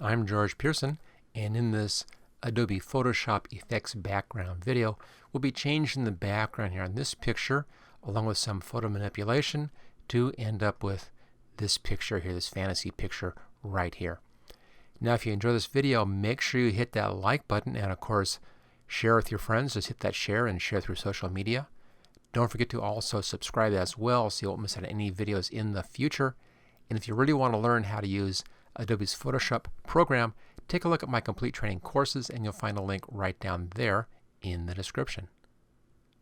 I'm George Pearson, and in this Adobe Photoshop Effects background video, we'll be changing the background here on this picture along with some photo manipulation to end up with this picture here, this fantasy picture right here. Now if you enjoy this video, make sure you hit that like button and of course share with your friends. Just hit that share and share through social media. Don't forget to also subscribe as well so you won't miss out on any videos in the future. And if you really want to learn how to use Adobe's Photoshop program, take a look at my complete training courses and you'll find a link right down there in the description.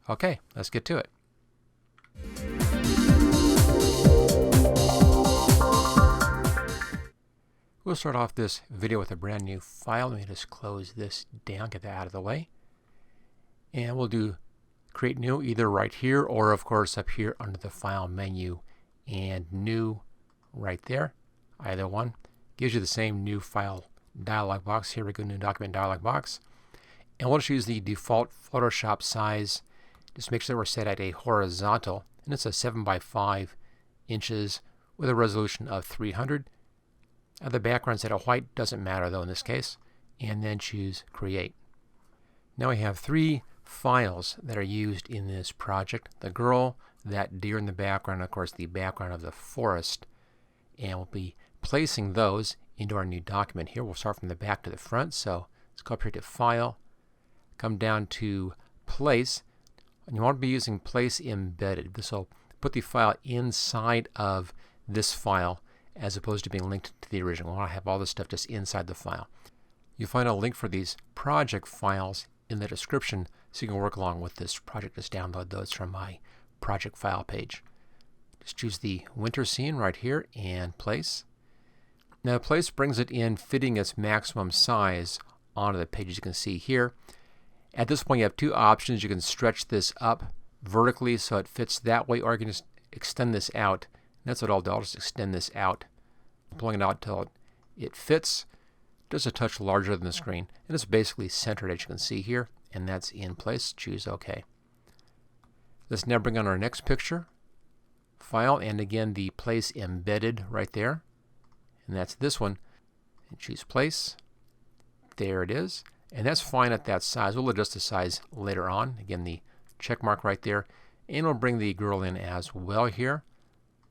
Okay, let's get to it. We'll start off this video with a brand new file. Let me just close this down, get that out of the way. And we'll do create new either right here or of course up here under the file menu, and new right there. Either one gives you the same new file dialog box. Here we go, new document dialog box. And we'll just use the default Photoshop size. Just make sure we're set at a horizontal, and it's a 7 by 5 inches with a resolution of 300. The background set at white, doesn't matter though in this case. And then choose create. Now we have three files that are used in this project: the girl, that deer in the background, of course the background of the forest. And we'll be placing those into our new document here. We'll start from the back to the front. So let's go up here to File, come down to Place, and you want to be using Place Embedded. This will put the file inside of this file as opposed to being linked to the original. We want to have all this stuff just inside the file. You'll find a link for these project files in the description so you can work along with this project. Just download those from my project file page. Just choose the winter scene right here and Place. Now Place brings it in fitting its maximum size onto the page, as you can see here. At this point you have two options. You can stretch this up vertically so it fits that way, or you can just extend this out. And that's what I'll do. I'll just extend this out, pulling it out until it fits just a touch larger than the screen. And it's basically centered, as you can see here, and that's in place. Choose OK. Let's now bring on our next picture. File, and again the Place Embedded right there, and that's this one, and choose Place. There it is, and that's fine at that size. We'll adjust the size later on. Again, the check mark right there, and we'll bring the girl in as well here.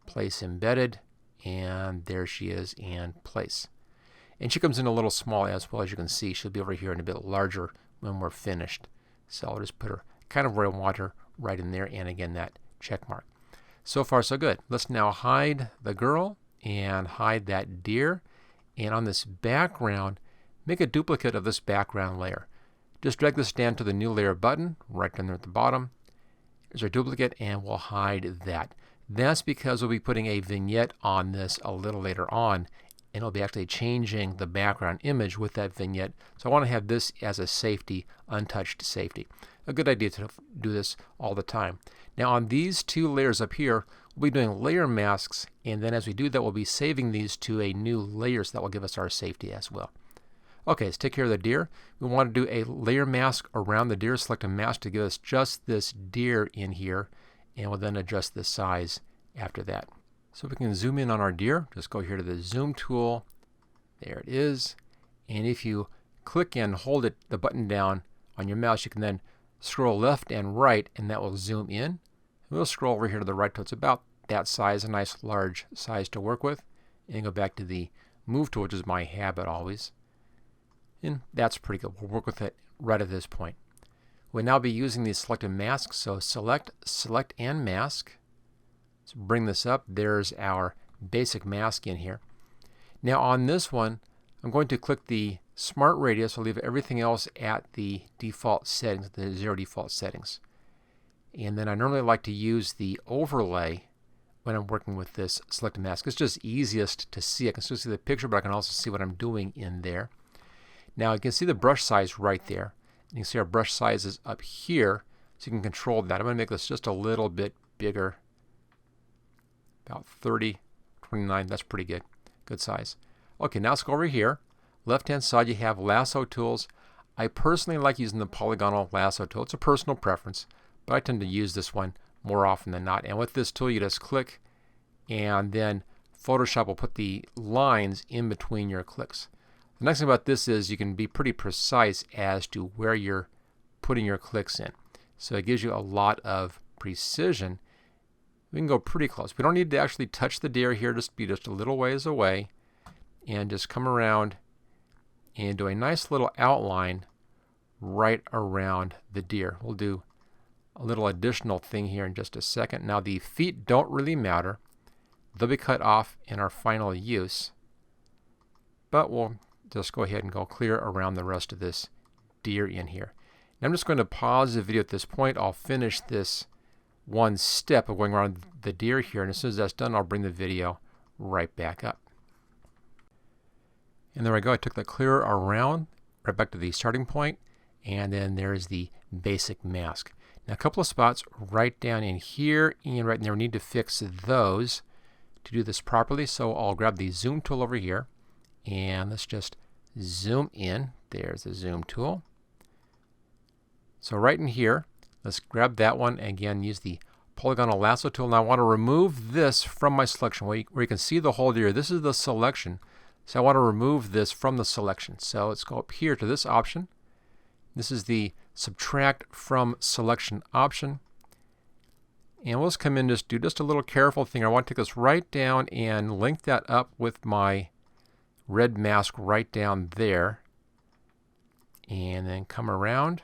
Place Embedded, and there she is, and Place. And she comes in a little small as well, as you can see. She'll be over here and a bit larger when we're finished. So I'll just put her kind of where I want her, right in there, and again that check mark. So far so good. Let's now hide the girl and hide that deer. And on this background, make a duplicate of this background layer. Just drag this down to the new layer button right down there at the bottom. Here's our duplicate, and we'll hide that. That's because we'll be putting a vignette on this a little later on, and it'll be actually changing the background image with that vignette. So I want to have this as a safety, untouched safety. A good idea to do this all the time. Now on these two layers up here, we'll be doing layer masks, and then as we do that, we'll be saving these to a new layer, so that will give us our safety as well. Okay, let's take care of the deer. We want to do a layer mask around the deer. Select a mask to give us just this deer in here, and we'll then adjust the size after that. So we can zoom in on our deer. Just go here to the zoom tool. There it is. And if you click and hold it, the button down on your mouse, you can then scroll left and right, and that will zoom in. We'll scroll over here to the right till it's about that size, a nice large size to work with. And go back to the move tool, which is my habit always. And that's pretty good. We'll work with it right at this point. We'll now be using these selected masks. So select, and mask. Let's bring this up. There's our basic mask in here. Now on this one, I'm going to click the Smart Radius. I'll leave everything else at the default settings, the 0 default settings. And then I normally like to use the overlay when I'm working with this selected mask. It's just easiest to see. I can still see the picture, but I can also see what I'm doing in there. Now you can see the brush size right there. You can see our brush size is up here, so you can control that. I'm going to make this just a little bit bigger. About 30, 29, that's pretty good. Good size. Okay, now let's go over here. Left hand side you have Lasso Tools. I personally like using the Polygonal Lasso tool. It's a personal preference, but I tend to use this one more often than not. And with this tool you just click, and then Photoshop will put the lines in between your clicks. The nice thing about this is you can be pretty precise as to where you're putting your clicks in. So it gives you a lot of precision. We can go pretty close. We don't need to actually touch the deer here, just be just a little ways away and just come around and do a nice little outline right around the deer. We'll do a little additional thing here in just a second. Now the feet don't really matter. They'll be cut off in our final use, but we'll just go ahead and go clear around the rest of this deer in here. And I'm just going to pause the video at this point. I'll finish this one step of going around the deer here, and as soon as that's done, I'll bring the video right back up. And there we go. I took the clear around right back to the starting point, and then there's the basic mask. Now a couple of spots right down in here and right in there. We need to fix those to do this properly. So I'll grab the zoom tool over here, and let's just zoom in. There's the zoom tool. So right in here, let's grab that one and again use the Polygonal Lasso tool. Now I want to remove this from my selection where you can see the whole deer. This is the selection. So I want to remove this from the selection. So let's go up here to this option. This is the subtract from selection option. And we'll just come in and just do just a little careful thing. I want to take this right down and link that up with my red mask right down there. And then come around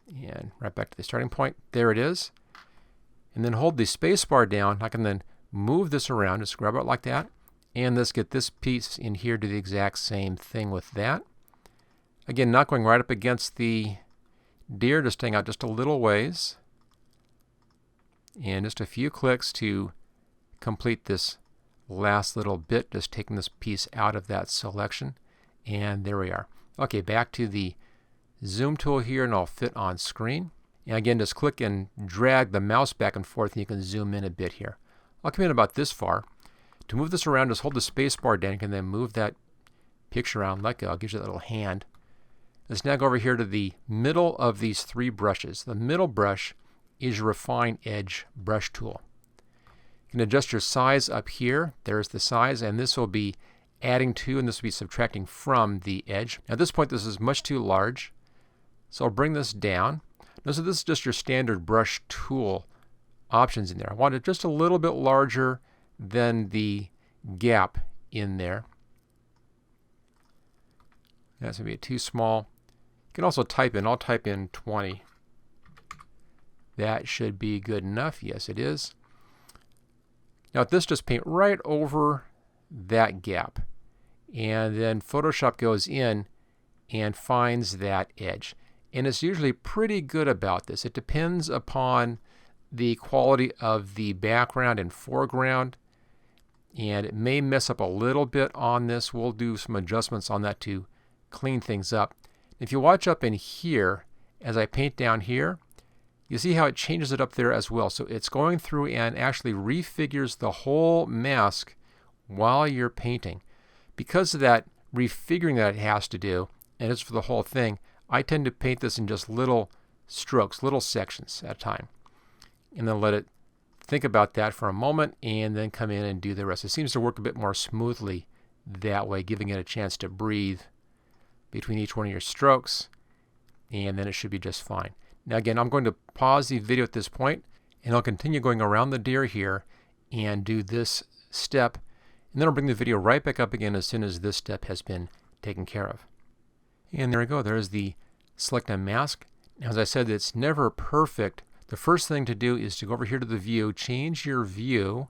and right back to the starting point. There it is. And then hold the space bar down. I can then move this around. Just grab it like that. And let's get this piece in here to the exact same thing with that. Again, not going right up against the deer, just staying out just a little ways. And just a few clicks to complete this last little bit, just taking this piece out of that selection. And there we are. Okay, back to the zoom tool here, and I'll fit on screen. And again, just click and drag the mouse back and forth, and you can zoom in a bit here. I'll come in about this far. To move this around, just hold the space bar down. You can then move that picture around, let go. It gives you that little hand. Let's now go over here to the middle of these three brushes. The middle brush is your Refine Edge brush tool. You can adjust your size up here. There's the size, and this will be adding to, and this will be subtracting from the edge. At this point, this is much too large, so I'll bring this down. Notice that this is just your standard brush tool options in there. I want it just a little bit larger than the gap in there. That's going to be too small. You can also type in, I'll type in 20. That should be good enough. Yes, it is. Now this just paint right over that gap. And then Photoshop goes in and finds that edge. And it's usually pretty good about this. It depends upon the quality of the background and foreground. And it may mess up a little bit on this. We'll do some adjustments on that to clean things up. If you watch up in here, as I paint down here, you see how it changes it up there as well. So it's going through and actually refigures the whole mask while you're painting. Because of that refiguring that it has to do, and it's for the whole thing, I tend to paint this in just little strokes, little sections at a time. And then let it think about that for a moment and then come in and do the rest. It seems to work a bit more smoothly that way, giving it a chance to breathe between each one of your strokes, and then it should be just fine. Now again, I'm going to pause the video at this point, and I'll continue going around the deer here and do this step, and then I'll bring the video right back up again as soon as this step has been taken care of. And there we go. There's the select a mask. Now, as I said, it's never perfect. The first thing to do is to go over here to the view, change your view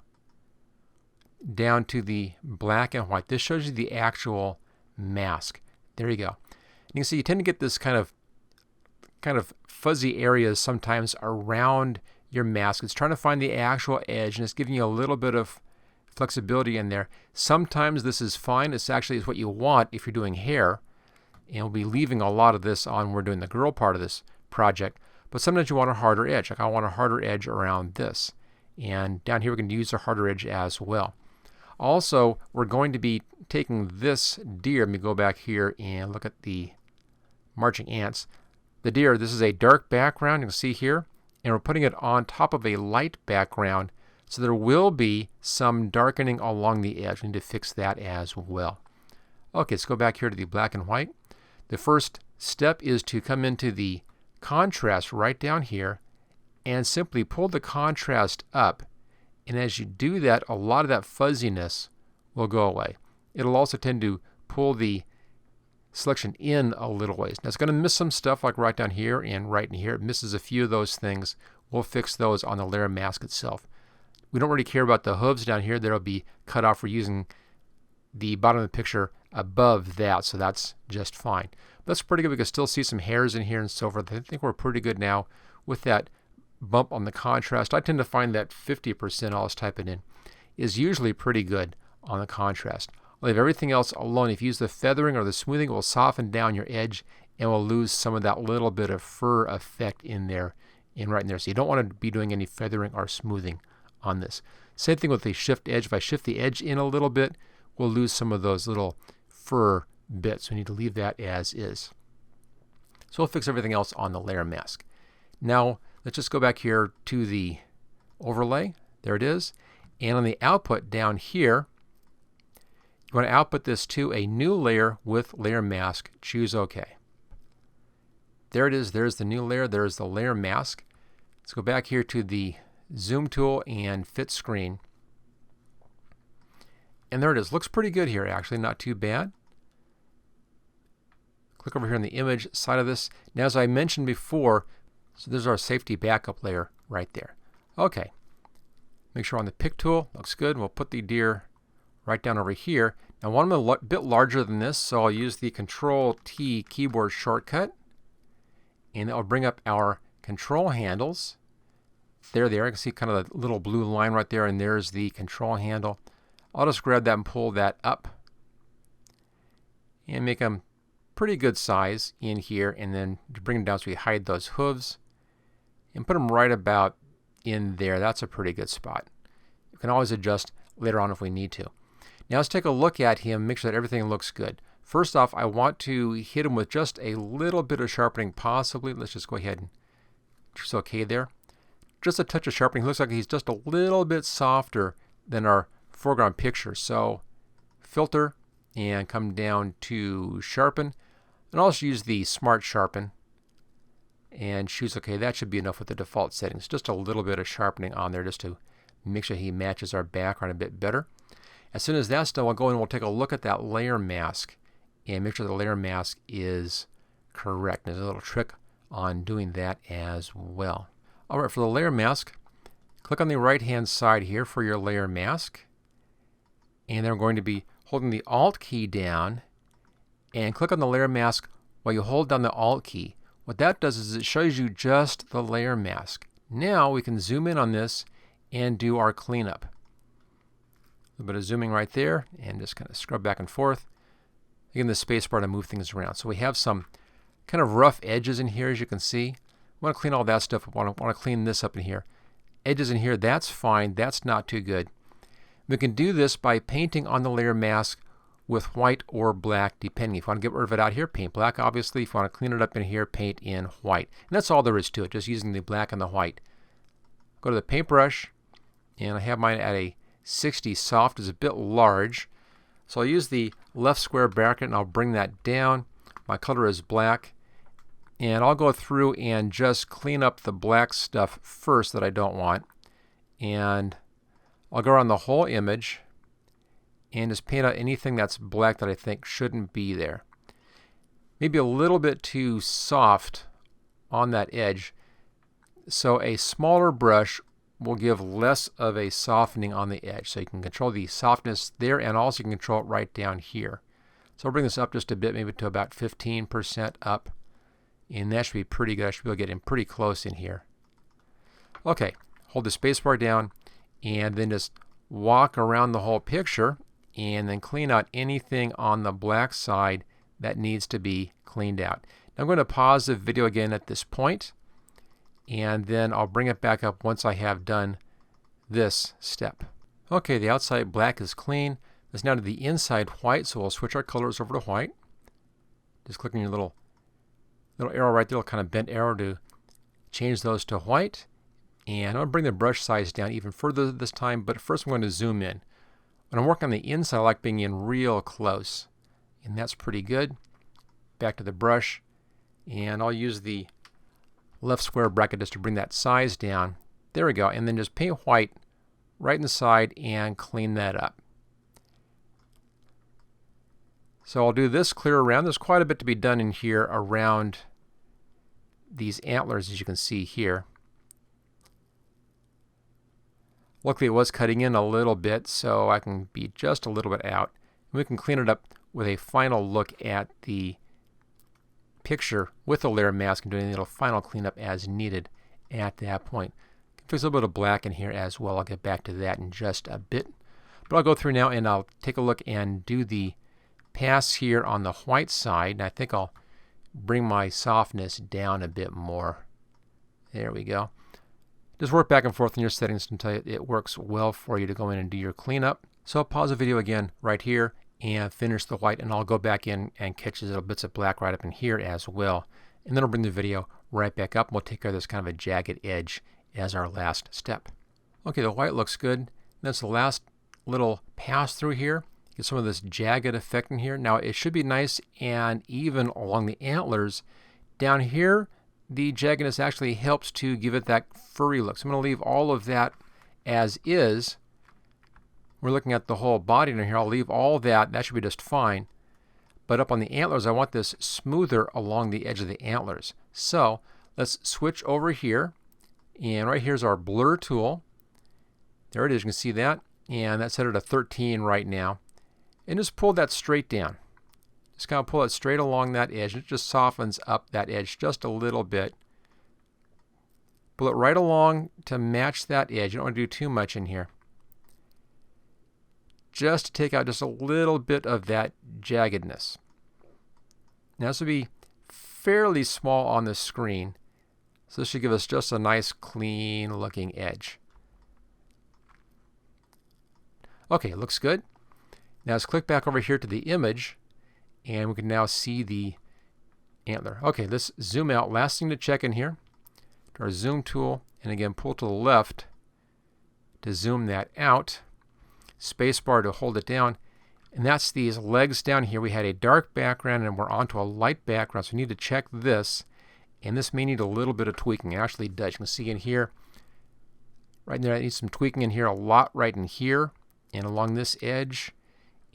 down to the black and white. This shows you the actual mask. There you go. And you can see you tend to get this kind of fuzzy areas sometimes around your mask. It's trying to find the actual edge, and it's giving you a little bit of flexibility in there. Sometimes this is fine. It's actually what you want if you're doing hair. And we'll be leaving a lot of this on when we're doing the girl part of this project. But sometimes you want a harder edge. Like I want a harder edge around this. And down here we can use a harder edge as well. Also, we're going to be taking this deer. Let me go back here and look at the marching ants. The deer, this is a dark background, you can see here, and we're putting it on top of a light background, so there will be some darkening along the edge. We need to fix that as well. Okay, let's go back here to the black and white. The first step is to come into the contrast right down here and simply pull the contrast up. And as you do that, a lot of that fuzziness will go away. It'll also tend to pull the selection in a little ways. Now it's going to miss some stuff like right down here and right in here. It misses a few of those things. We'll fix those on the layer mask itself. We don't really care about the hooves down here. That'll be cut off. We're using the bottom of the picture above that, so that's just fine. That's pretty good. We can still see some hairs in here and so forth. I think we're pretty good now with that bump on the contrast. I tend to find that 50%, I'll just type it in, is usually pretty good on the contrast. I'll leave everything else alone. If you use the feathering or the smoothing, it will soften down your edge and we'll lose some of that little bit of fur effect in there, right in there. So you don't want to be doing any feathering or smoothing on this. Same thing with the shift edge. If I shift the edge in a little bit, we'll lose some of those little fur bits. We need to leave that as is. So we'll fix everything else on the layer mask. Now let's just go back here to the overlay. There it is. And on the output down here, you want to output this to a new layer with layer mask. Choose OK. There it is. There's the new layer. There's the layer mask. Let's go back here to the zoom tool and fit screen. And there it is. Looks pretty good here, actually. Not too bad. Click over here on the image side of this. Now, as I mentioned before, so there's our safety backup layer right there. Okay. Make sure on the pick tool. Looks good. We'll put the deer right down over here. Now, I want them a bit larger than this, so I'll use the Control-T keyboard shortcut. And that will bring up our control handles. There they are. You can see kind of the little blue line right there, and there's the control handle. I'll just grab that and pull that up and make them pretty good size in here, and then bring them down so we hide those hooves and put them right about in there. That's a pretty good spot. You can always adjust later on if we need to. Now let's take a look at him, make sure that everything looks good. First off, I want to hit him with just a little bit of sharpening possibly. Let's just go ahead and choose OK there. Just a touch of sharpening. Looks like he's just a little bit softer than our foreground picture. So filter and come down to sharpen. And I'll just use the smart sharpen and choose OK. That should be enough with the default settings. Just a little bit of sharpening on there just to make sure he matches our background a bit better. As soon as that's done, we'll go in and we'll take a look at that layer mask and make sure the layer mask is correct. There's a little trick on doing that as well. Alright, for the layer mask, click on the right hand side here for your layer mask. And then we're going to be holding the Alt key down and click on the layer mask while you hold down the Alt key. What that does is it shows you just the layer mask. Now we can zoom in on this and do our cleanup. A little bit of zooming right there and just kind of scrub back and forth. Again, the space bar to move things around. So we have some kind of rough edges in here, as you can see. We want to clean all that stuff up. We want to clean this up in here. Edges in here, that's fine. That's not too good. We can do this by painting on the layer mask with white or black, depending. If you want to get rid of it out here, paint black, obviously. If you want to clean it up in here, paint in white. And that's all there is to it, just using the black and the white. Go to the paintbrush, and I have mine at a 60 soft. It's a bit large. So I'll use the left square bracket and I'll bring that down. My color is black. And I'll go through and just clean up the black stuff first that I don't want. And I'll go around the whole image and just paint out anything that's black that I think shouldn't be there. Maybe a little bit too soft on that edge. So a smaller brush will give less of a softening on the edge. So you can control the softness there, and also you can control it right down here. So I'll bring this up just a bit, maybe to about 15% up. And that should be pretty good. I should be able to get in pretty close in here. Okay, hold the spacebar down and then just walk around the whole picture and then clean out anything on the black side that needs to be cleaned out. Now I'm going to pause the video again at this point, and then I'll bring it back up once I have done this step. Okay, the outside black is clean. Let's now to the inside white, so we'll switch our colors over to white. Just click on your little arrow right there, little kind of bent arrow to change those to white. And I'm going to bring the brush size down even further this time, but first I'm going to zoom in. When I'm working on the inside, I like being in real close. and that's pretty good. Back to the brush, and I'll use the left square bracket just to bring that size down. There we go, and then just paint white right in the side and clean that up. So I'll do this clear around. There's quite a bit to be done in here around these antlers, as you can see here. Luckily it was cutting in a little bit, so I can be just a little bit out. And we can clean it up with a final look at the picture with the layer mask and doing a little final cleanup as needed at that point. Fix a little bit of black in here as well. I'll get back to that in just a bit. But I'll go through now and I'll take a look and do the pass here on the white side. And I think I'll bring my softness down a bit more. There we go. Just work back and forth in your settings until it works well for you to go in and do your cleanup. So I'll pause the video again right here and finish the white, and I'll go back in and catch these little bits of black right up in here as well. And then I'll bring the video right back up and we'll take care of this kind of a jagged edge as our last step. Okay, the white looks good. That's the last little pass through here. Get some of this jagged effect in here. Now it should be nice and even along the antlers. Down here, the jaggedness actually helps to give it that furry look. So I'm going to leave all of that as is. We're looking at the whole body in here. I'll leave all that. That should be just fine. But up on the antlers, I want this smoother along the edge of the antlers. So let's switch over here. And right here's our blur tool. There it is, you can see that. And that's set at a 13 right now. And just pull that straight down. Just kind of pull it straight along that edge. It just softens up that edge just a little bit. Pull it right along to match that edge. You don't want to do too much in here. Just to take out just a little bit of that jaggedness. Now this will be fairly small on the screen. So this should give us just a nice clean looking edge. Okay, looks good. Now let's click back over here to the image and we can now see the antler. Okay, let's zoom out. Last thing to check in here, to our zoom tool, and again pull to the left to zoom that out. Spacebar to hold it down. And that's these legs down here. We had a dark background and we're onto a light background, so we need to check this. And this may need a little bit of tweaking. It actually does. You can see in here, right there, it needs some tweaking in here, a lot right in here, and along this edge,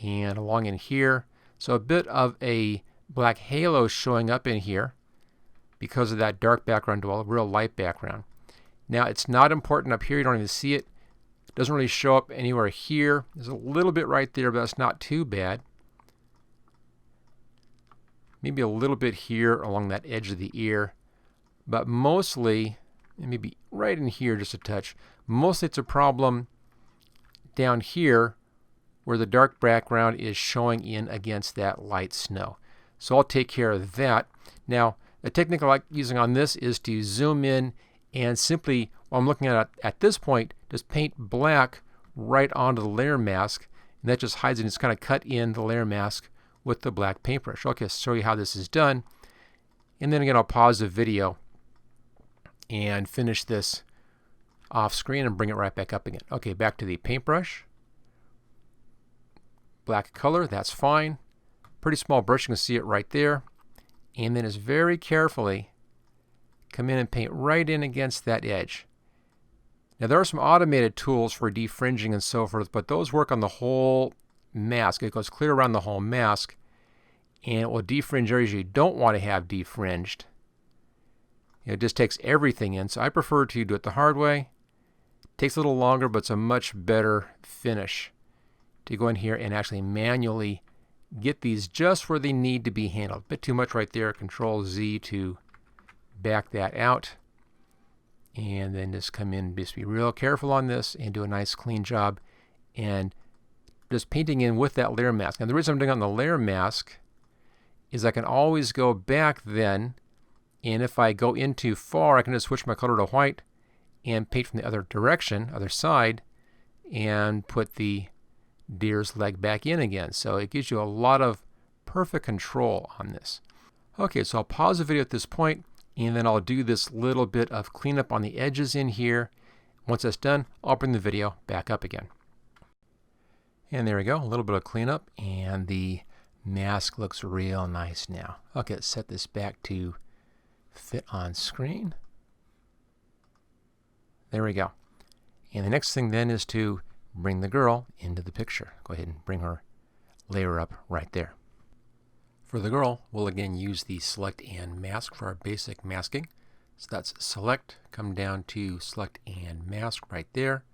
and along in here. So a bit of a black halo showing up in here because of that dark background to a real light background. Now it's not important up here. You don't even see it. It doesn't really show up anywhere here. There's a little bit right there, but that's not too bad. Maybe a little bit here along that edge of the ear. But mostly, and maybe right in here just a touch, mostly it's a problem down here where the dark background is showing in against that light snow. So I'll take care of that. Now, the technique I like using on this is to zoom in and simply, while I'm looking at this point, just paint black right onto the layer mask. And that just hides it. It's kind of cut in the layer mask with the black paintbrush. Okay, I'll show you how this is done. And then again, I'll pause the video and finish this off screen and bring it right back up again. Okay, back to the paintbrush. Black color, that's fine. Pretty small brush, you can see it right there. And then just very carefully come in and paint right in against that edge. Now there are some automated tools for defringing and so forth, but those work on the whole mask. It goes clear around the whole mask, and it will defringe areas you don't want to have defringed. It just takes everything in, so I prefer to do it the hard way. It takes a little longer, but it's a much better finish to go in here and actually manually get these just where they need to be handled. A bit too much right there. Control Z to back that out. And then just come in, just be real careful on this and do a nice clean job. And just painting in with that layer mask. And the reason I'm doing it on the layer mask is I can always go back then, and if I go in too far, I can just switch my color to white and paint from the other direction, other side, and put the deer's leg back in again. So it gives you a lot of perfect control on this. Okay, so I'll pause the video at this point, and then I'll do this little bit of cleanup on the edges in here. Once that's done, I'll bring the video back up again. And there we go, a little bit of cleanup, and the mask looks real nice now. Okay, let's set this back to fit on screen. There we go. And the next thing then is to bring the girl into the picture. Go ahead and bring her layer up right there. For the girl, we'll again use the select and mask for our basic masking. So that's select, come down to select and mask right there.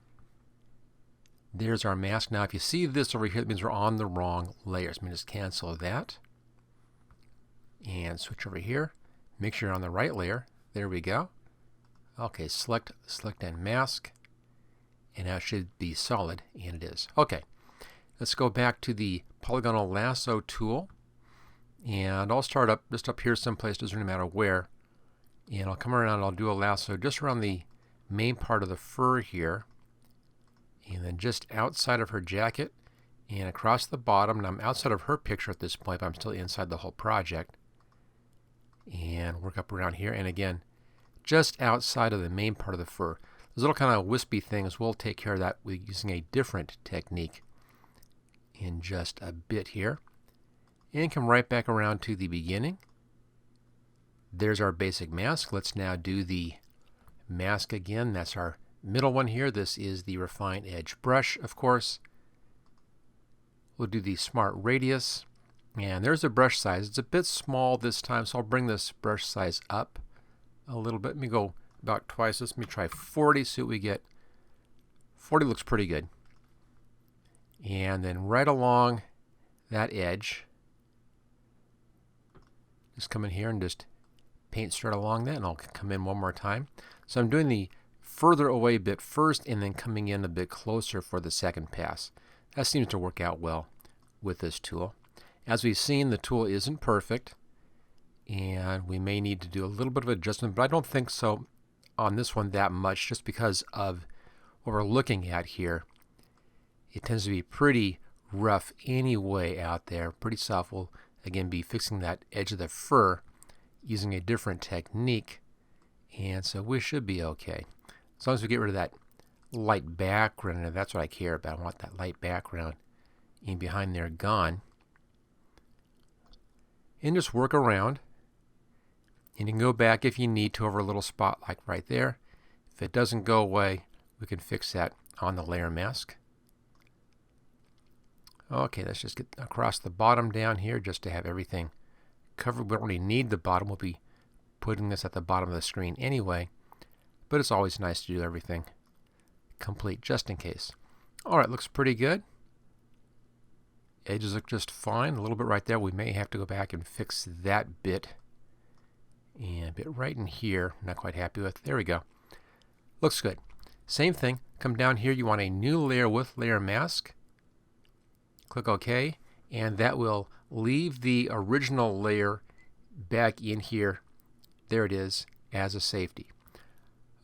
There's our mask. Now if you see this over here, it means we're on the wrong layers. I'm going to just cancel that and switch over here. Make sure you're on the right layer. There we go. Okay, select and mask. And now it should be solid, and it is. Okay, let's go back to the Polygonal Lasso tool. And I'll start up just up here someplace, doesn't really matter where. And I'll come around and I'll do a lasso just around the main part of the fur here. And then just outside of her jacket and across the bottom. And I'm outside of her picture at this point, but I'm still inside the whole project. And work up around here. And again, just outside of the main part of the fur. Those little kind of wispy things, we'll take care of that with using a different technique in just a bit here. And come right back around to the beginning. There's our basic mask. Let's now do the mask again. That's our middle one here. This is the Refine Edge brush, of course. We'll do the Smart Radius. And there's the brush size. It's a bit small this time, so I'll bring this brush size up a little bit. Let me go about twice this. Let me try 40, see what we get. 40 looks pretty good. And then right along that edge, just come in here and just paint straight along that, and I'll come in one more time. So I'm doing the further away bit first and then coming in a bit closer for the second pass. That seems to work out well with this tool. As we've seen, the tool isn't perfect, and we may need to do a little bit of adjustment, but I don't think so on this one that much, just because of what we're looking at here. It tends to be pretty rough anyway out there, pretty soft. We'll again be fixing that edge of the fur using a different technique, and so we should be okay. As long as we get rid of that light background, and that's what I care about. I want that light background in behind there gone. And just work around. And you can go back if you need to over a little spot like right there. If it doesn't go away, we can fix that on the layer mask. Okay, let's just get across the bottom down here just to have everything covered. We don't really need the bottom. We'll be putting this at the bottom of the screen anyway. But it's always nice to do everything complete just in case. Alright, looks pretty good. Edges look just fine. A little bit right there. We may have to go back and fix that bit. And a bit right in here. Not quite happy with. There we go. Looks good. Same thing. Come down here. You want a new layer with layer mask. Click OK. And that will leave the original layer back in here. There it is as a safety.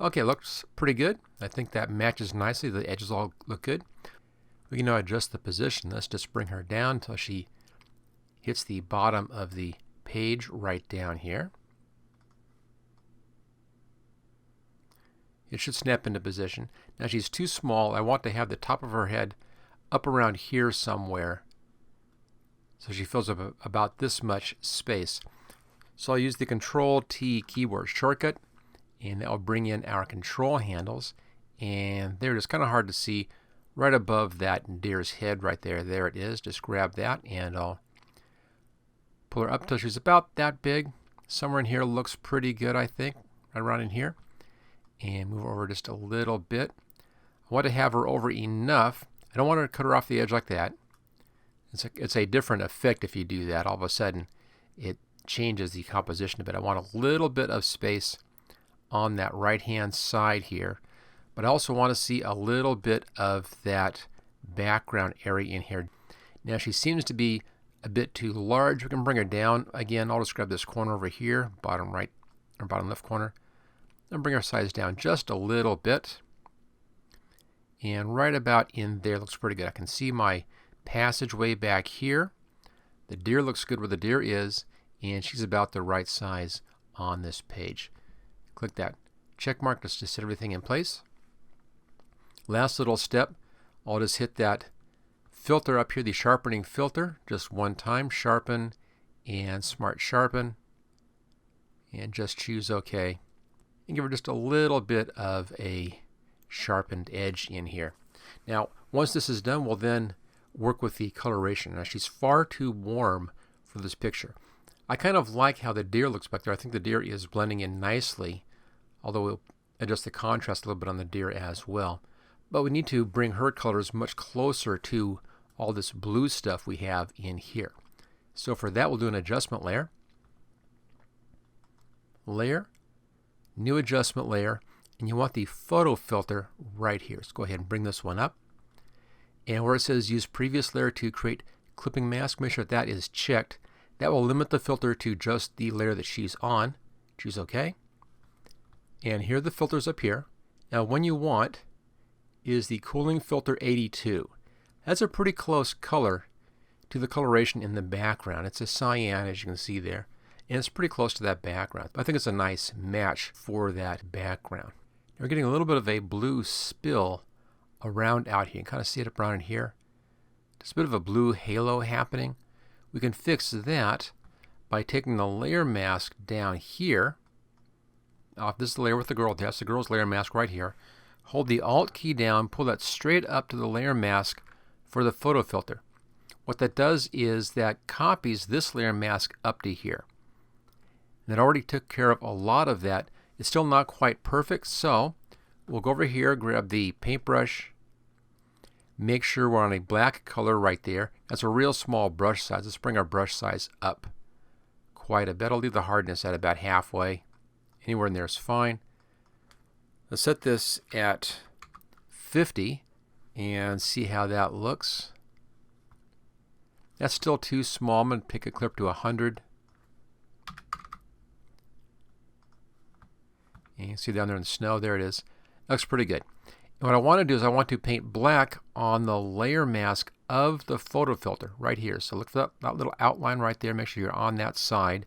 Okay, looks pretty good. I think that matches nicely. The edges all look good. We can now adjust the position. Let's just bring her down until she hits the bottom of the page right down here. It should snap into position. Now she's too small. I want to have the top of her head up around here somewhere, so she fills up about this much space. So I'll use the Control-T keyboard shortcut, and that will bring in our control handles. And there it is, kind of hard to see, right above that deer's head right there. There it is. Just grab that, and I'll pull her up till she's about that big. Somewhere in here looks pretty good, I think, right around in here. And move over just a little bit. I want to have her over enough. I don't want to cut her off the edge like that. It's a different effect if you do that. All of a sudden, it changes the composition a bit. I want a little bit of space on that right-hand side here. But I also want to see a little bit of that background area in here. Now, she seems to be a bit too large. We can bring her down. Again, I'll just grab this corner over here, bottom right or bottom left corner. And bring our size down just a little bit. And right about in there looks pretty good. I can see my passageway back here. The deer looks good where the deer is, and she's about the right size on this page. Click that check mark just to set everything in place. Last little step, I'll just hit that filter up here, the sharpening filter, just one time, sharpen and smart sharpen, and just choose OK. And give her just a little bit of a sharpened edge in here. Now, once this is done, we'll then work with the coloration. Now, she's far too warm for this picture. I kind of like how the deer looks back there. I think the deer is blending in nicely, although we'll adjust the contrast a little bit on the deer as well. But we need to bring her colors much closer to all this blue stuff we have in here. So for that, we'll do an adjustment layer. Layer, new adjustment layer, and you want the photo filter right here. So go ahead and bring this one up. And where it says use previous layer to create clipping mask, make sure that is checked. That will limit the filter to just the layer that she's on. Choose OK. And here are the filters up here. Now, one you want is the cooling filter 82. That's a pretty close color to the coloration in the background. It's a cyan, as you can see there, and it's pretty close to that background. I think it's a nice match for that background. We're getting a little bit of a blue spill around out here. You can kind of see it up around in here. Just a bit of a blue halo happening. We can fix that by taking the layer mask down here. This is the layer with the girl. That's the girl's layer mask right here. Hold the Alt key down, pull that straight up to the layer mask for the photo filter. What that does is that copies this layer mask up to here. And that already took care of a lot of that. It's still not quite perfect, so we'll go over here, grab the paintbrush, make sure we're on a black color right there. That's a real small brush size. Let's bring our brush size up quite a bit. I'll leave the hardness at about halfway. Anywhere in there is fine. Let's set this at 50 and see how that looks. That's still too small. I'm going to pick a clip to 100. And you can see down there in the snow, there it is. Looks pretty good. And what I want to do is I want to paint black on the layer mask of the photo filter right here. So look for that little outline right there. Make sure you're on that side.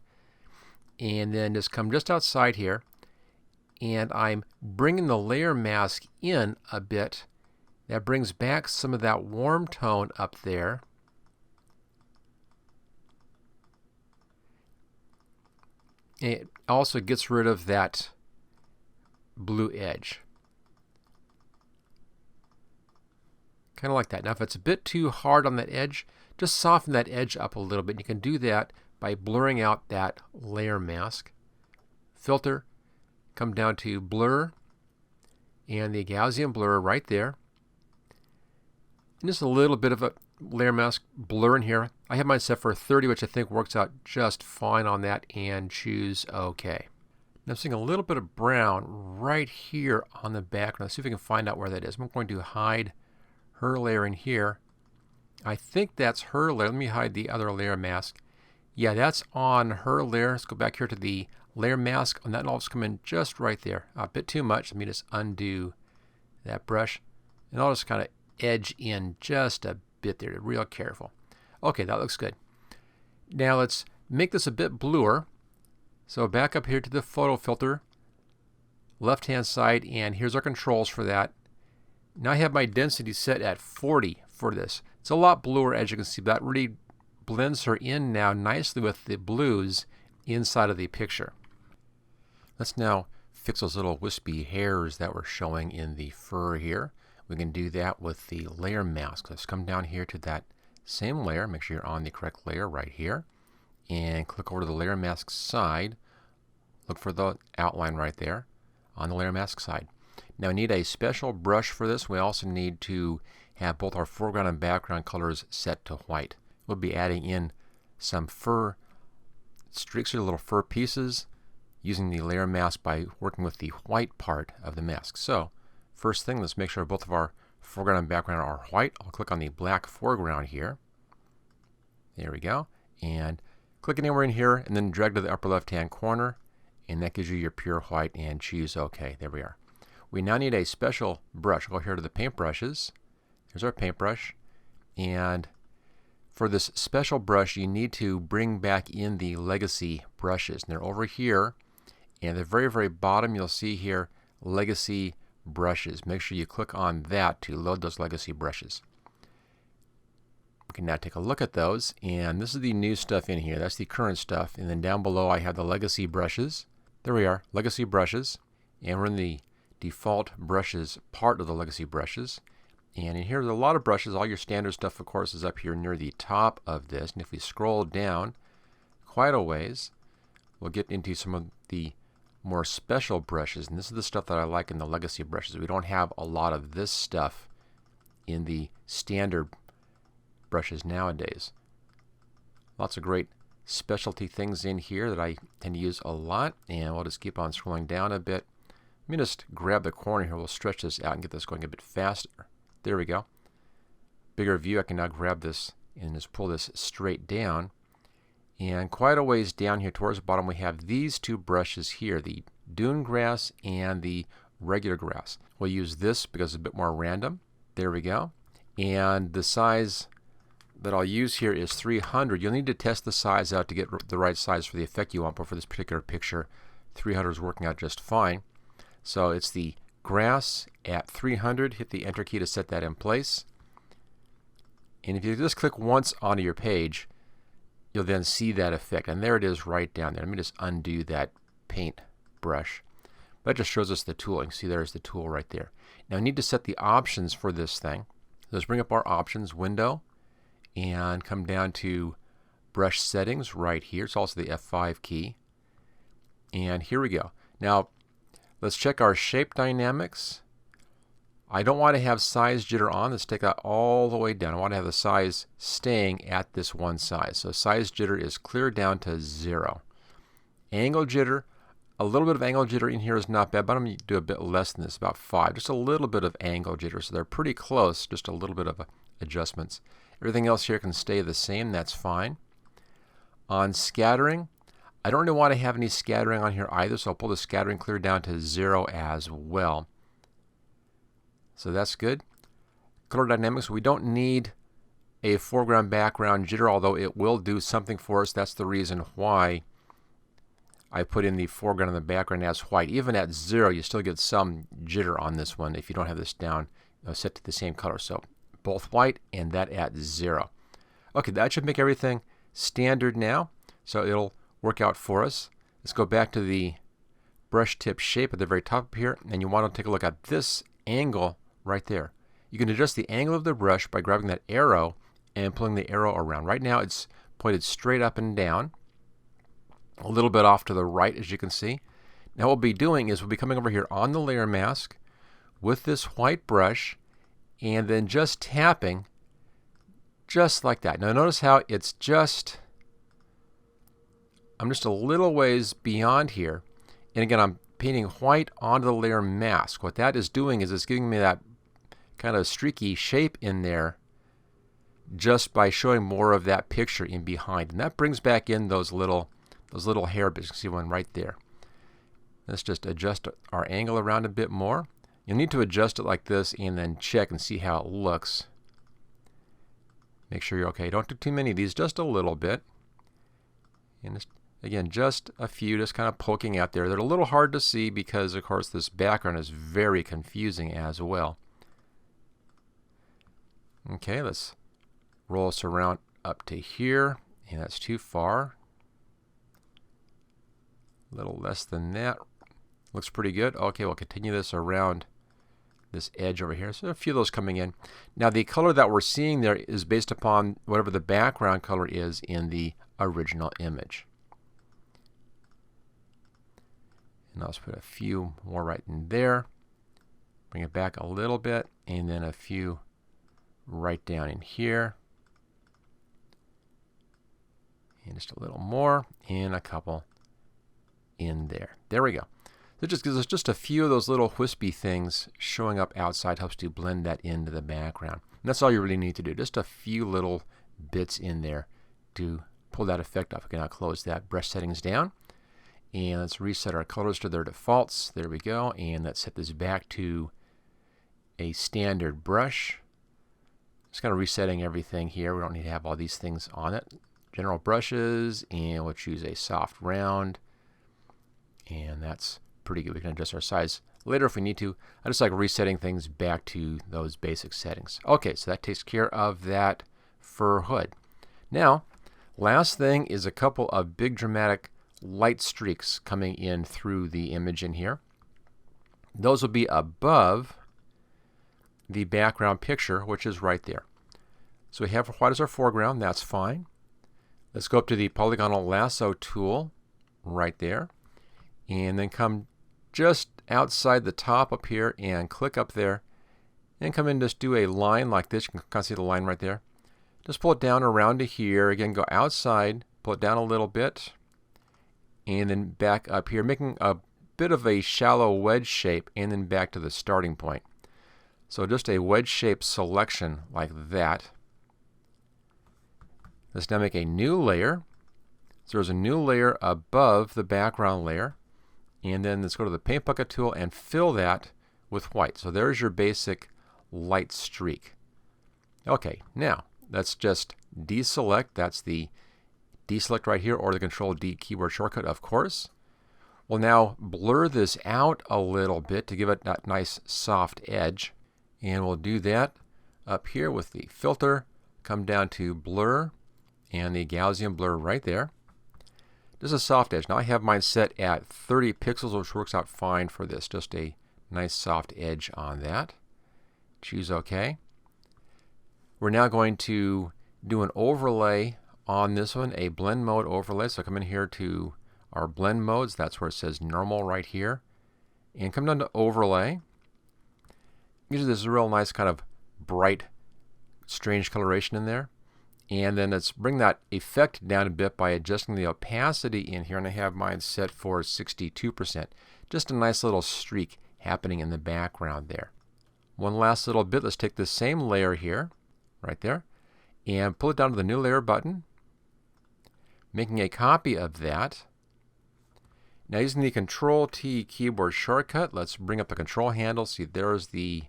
And then just come just outside here. And I'm bringing the layer mask in a bit. That brings back some of that warm tone up there. And it also gets rid of that blue edge. Kind of like that. Now if it's a bit too hard on that edge, just soften that edge up a little bit. You can do that by blurring out that layer mask. Filter, come down to blur, and the Gaussian blur right there. And just a little bit of a layer mask blur in here. I have mine set for 30, which I think works out just fine on that, and choose OK. Now I'm seeing a little bit of brown right here on the background. Let's see if we can find out where that is. I'm going to hide her layer in here. I think that's her layer. Let me hide the other layer mask. Yeah, that's on her layer. Let's go back here to the layer mask, and that'll also come in just right there. A bit too much. Let me just undo that brush, and I'll just kind of edge in just a bit there. Real careful. Okay, that looks good. Now let's make this a bit bluer. So back up here to the photo filter, left hand side, and here's our controls for that. Now I have my density set at 40 for this. It's a lot bluer, as you can see. That really blends her in now nicely with the blues inside of the picture. Let's now fix those little wispy hairs that we're showing in the fur here. We can do that with the layer mask. Let's come down here to that same layer. Make sure you're on the correct layer right here. And click over to the layer mask side. Look for the outline right there on the layer mask side. Now we need a special brush for this. We also need to have both our foreground and background colors set to white. We'll be adding in some fur streaks or little fur pieces using the layer mask by working with the white part of the mask. So first thing, let's make sure both of our foreground and background are white. I'll click on the black foreground here. There we go. And click anywhere in here and then drag to the upper left hand corner, and that gives you your pure white, and choose OK. There we are. We now need a special brush. Go here to the paintbrushes. Here's our paintbrush. And for this special brush, you need to bring back in the legacy brushes. And they're over here. And at the very, very bottom, you'll see here legacy brushes. Make sure you click on that to load those legacy brushes. Okay, now take a look at those, and this is the new stuff in here. That's the current stuff, and then down below I have the legacy brushes. There we are, legacy brushes, and we're in the default brushes part of the legacy brushes. And in here there's a lot of brushes. All your standard stuff, of course, is up here near the top of this. And if we scroll down quite a ways, we'll get into some of the more special brushes. And this is the stuff that I like in the legacy brushes. We don't have a lot of this stuff in the standard brushes nowadays. Lots of great specialty things in here that I tend to use a lot. And we'll just keep on scrolling down a bit. Let me just grab the corner here. We'll stretch this out and get this going a bit faster. There we go. Bigger view. I can now grab this and just pull this straight down. And quite a ways down here towards the bottom we have these two brushes here, the dune grass and the regular grass. We'll use this because it's a bit more random. There we go. And the size that I'll use here is 300. You'll need to test the size out to get the right size for the effect you want, but for this particular picture 300 is working out just fine. So it's the grass at 300. Hit the enter key to set that in place. And if you just click once onto your page, you'll then see that effect. And there it is right down there. Let me just undo that paint brush. That just shows us the tool. You can see there's the tool right there. Now we need to set the options for this thing. Let's bring up our options window and come down to brush settings right here. It's also the F5 key. And here we go. Now let's check our shape dynamics. I don't want to have size jitter on. Let's take that all the way down. I want to have the size staying at this one size. So size jitter is clear down to 0. Angle jitter, a little bit of angle jitter in here is not bad, but I'm going to do a bit less than this, about 5. Just a little bit of angle jitter. So they're pretty close, just a little bit of adjustments. Everything else here can stay the same. That's fine. On scattering, I don't really want to have any scattering on here either, so I'll pull the scattering clear down to 0 as well. So that's good. Color dynamics, we don't need a foreground background jitter, although it will do something for us. That's the reason why I put in the foreground and the background as white. Even at 0, you still get some jitter on this one if you don't have this down set to the same color. So both white and that at 0. Okay, that should make everything standard now. So it'll work out for us. Let's go back to the brush tip shape at the very top here, and you want to take a look at this angle right there. You can adjust the angle of the brush by grabbing that arrow and pulling the arrow around. Right now it's pointed straight up and down, a little bit off to the right, as you can see. Now what we'll be doing is we'll be coming over here on the layer mask with this white brush and then just tapping just like that. Now notice how it's just, I'm just a little ways beyond here. And again, I'm painting white onto the layer mask. What that is doing is it's giving me that kind of streaky shape in there just by showing more of that picture in behind. And that brings back in those little hair bits. You can see one right there. Let's just adjust our angle around a bit more. You'll need to adjust it like this and then check and see how it looks. Make sure you're okay. Don't do too many of these, just a little bit. And just, again, just a few, just kind of poking out there. They're a little hard to see because, of course, this background is very confusing as well. Okay, let's roll this around up to here. And that's too far. A little less than that. Looks pretty good. Okay, we'll continue this around this edge over here. So a few of those coming in. Now the color that we're seeing there is based upon whatever the background color is in the original image. And I'll just put a few more right in there. Bring it back a little bit, and then a few right down in here. And just a little more, and a couple in there. There we go. It just gives us just a few of those little wispy things showing up outside, helps to blend that into the background. And that's all you really need to do, just a few little bits in there to pull that effect off. We can now close that brush settings down. And let's reset our colors to their defaults. There we go. And let's set this back to a standard brush. Just kind of resetting everything here. We don't need to have all these things on it. General brushes, and we'll choose a soft round. And that's pretty good. We can adjust our size later if we need to. I just like resetting things back to those basic settings. Okay, so that takes care of that fur hood. Now, last thing is a couple of big dramatic light streaks coming in through the image in here. Those will be above the background picture, which is right there. So we have white as our foreground, that's fine. Let's go up to the Polygonal Lasso tool right there, and then come just outside the top up here and click up there, and come in and just do a line like this. You can kind of see the line right there. Just pull it down around to here. Again, go outside, pull it down a little bit, and then back up here, making a bit of a shallow wedge shape, and then back to the starting point. So just a wedge shape selection like that. Let's now make a new layer. So there's a new layer above the background layer. And then let's go to the Paint Bucket tool and fill that with white. So there's your basic light streak. Okay, now let's just deselect. That's the deselect right here, or the Control-D keyboard shortcut, of course. We'll now blur this out a little bit to give it that nice soft edge. And we'll do that up here with the filter. Come down to blur and the Gaussian blur right there. Just a soft edge. Now I have mine set at 30 pixels, which works out fine for this. Just a nice soft edge on that. Choose OK. We're now going to do an overlay on this one, a blend mode overlay. So come in here to our blend modes. That's where it says normal right here. And come down to overlay. Usually this is a real nice kind of bright, strange coloration in there. And then let's bring that effect down a bit by adjusting the opacity in here. And I have mine set for 62%. Just a nice little streak happening in the background there. One last little bit. Let's take the same layer here, right there, and pull it down to the new layer button, making a copy of that. Now using the Control-T keyboard shortcut, let's bring up the control handle. See, there's the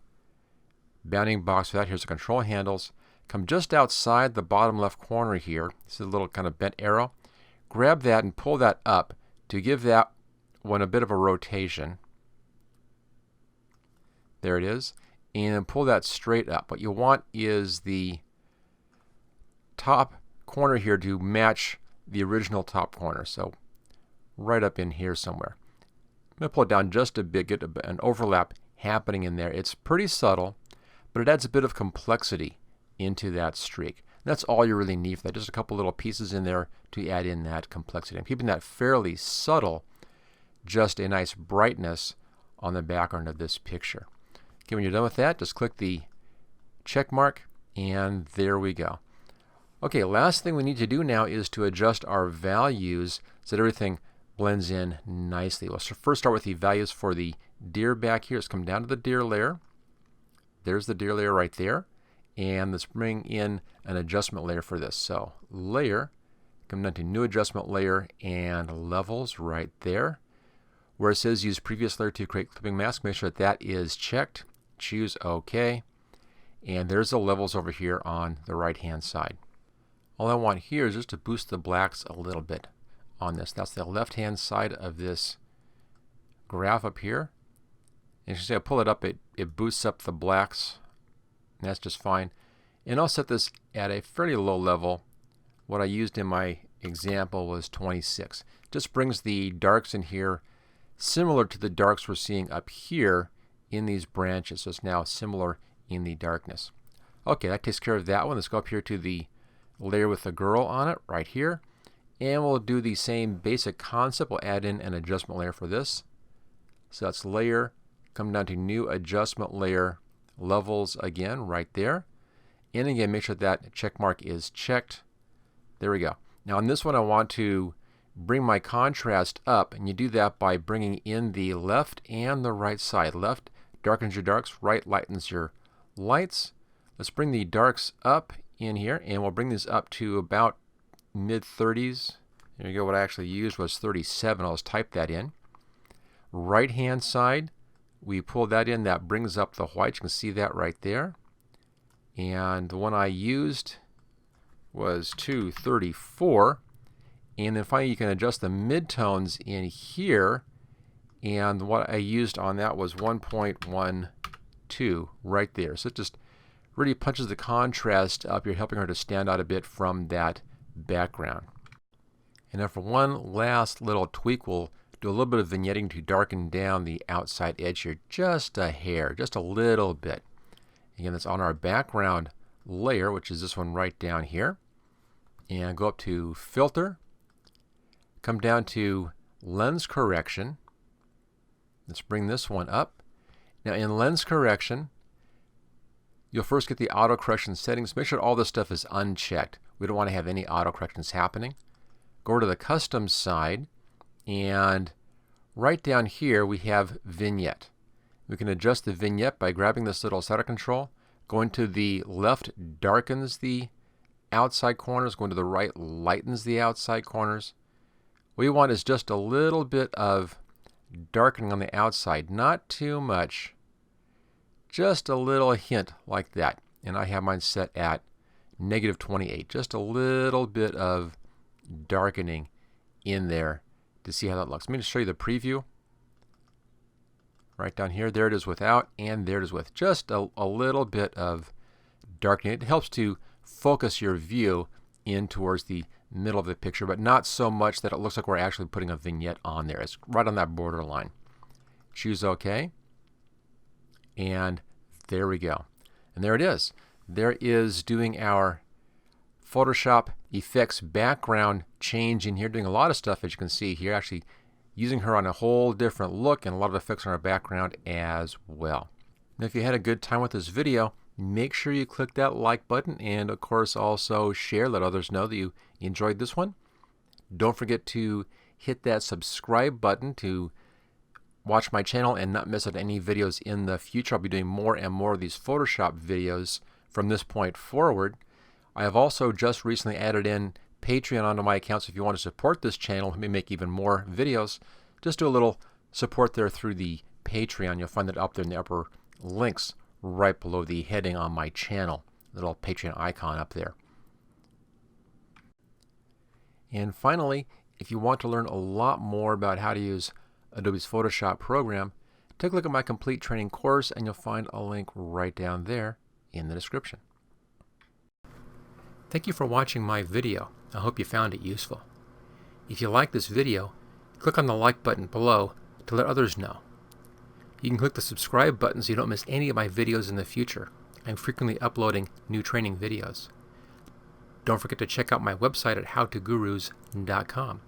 bounding box for that. Here's the control handles. Come just outside the bottom left corner here. This is a little kind of bent arrow. Grab that and pull that up to give that one a bit of a rotation. There it is. And then pull that straight up. What you want is the top corner here to match the original top corner. So right up in here somewhere. I'm going to pull it down just a bit, get an overlap happening in there. It's pretty subtle, but it adds a bit of complexity into that streak. That's all you really need for that. Just a couple little pieces in there to add in that complexity. I'm keeping that fairly subtle, just a nice brightness on the background of this picture. Okay, when you're done with that, just click the check mark, and there we go. Okay, last thing we need to do now is to adjust our values so that everything blends in nicely. Let's first start with the values for the deer back here. Let's come down to the deer layer. There's the deer layer right there. And let's bring in an adjustment layer for this. So layer, come down to new adjustment layer and levels right there. Where it says use previous layer to create clipping mask, make sure that that is checked. Choose OK. And there's the levels over here on the right hand side. All I want here is just to boost the blacks a little bit on this. That's the left hand side of this graph up here. And as you see, I pull it up, it boosts up the blacks. And that's just fine. And I'll set this at a fairly low level. What I used in my example was 26. Just brings the darks in here similar to the darks we're seeing up here in these branches. So it's now similar in the darkness. Okay, that takes care of that one. Let's go up here to the layer with the girl on it right here. And we'll do the same basic concept. We'll add in an adjustment layer for this. So that's layer, come down to new adjustment layer, levels again right there. And again, make sure that check mark is checked. There we go. Now on this one I want to bring my contrast up, and you do that by bringing in the left and the right side. Left darkens your darks, right lightens your lights. Let's bring the darks up in here, and we'll bring this up to about mid-30s. There you go. What I actually used was 37. I'll just type that in. Right hand side, we pull that in. That brings up the white. You can see that right there. And the one I used was 234. And then finally you can adjust the midtones in here. And what I used on that was 1.12 right there. So it just really punches the contrast up. You're helping her to stand out a bit from that background. And now for one last little tweak, we'll do a little bit of vignetting to darken down the outside edge here, just a hair, just a little bit. Again, that's on our background layer, which is this one right down here. And go up to Filter, come down to Lens Correction. Let's bring this one up. Now in Lens Correction, you'll first get the auto correction settings. Make sure all this stuff is unchecked. We don't want to have any auto corrections happening. Go over to the custom side, and right down here we have Vignette. We can adjust the vignette by grabbing this little slider control. Going to the left darkens the outside corners. Going to the right lightens the outside corners. What we want is just a little bit of darkening on the outside, not too much. Just a little hint like that. And I have mine set at -28. Just a little bit of darkening in there to see how that looks. Let me just show you the preview. Right down here, there it is without, and there it is with. Just a little bit of darkening. It helps to focus your view in towards the middle of the picture, but not so much that it looks like we're actually putting a vignette on there. It's right on that border line. Choose OK, and there we go. And there it is. There is doing our Photoshop effects background change in here, doing a lot of stuff, as you can see here, actually using her on a whole different look and a lot of effects on our background as well. Now, if you had a good time with this video, make sure you click that like button, and of course also share, let others know that you enjoyed this one. Don't forget to hit that subscribe button to watch my channel and not miss out any videos in the future. I'll be doing more and more of these Photoshop videos from this point forward. I have also just recently added in Patreon onto my account, so if you want to support this channel, let me make even more videos. Just do a little support there through the Patreon. You'll find that up there in the upper links right below the heading on my channel. Little Patreon icon up there. And finally, if you want to learn a lot more about how to use Adobe's Photoshop program, take a look at my complete training course, and you'll find a link right down there in the description. Thank you for watching my video. I hope you found it useful. If you like this video, click on the like button below to let others know. You can click the subscribe button so you don't miss any of my videos in the future. I'm frequently uploading new training videos. Don't forget to check out my website at howtogurus.com.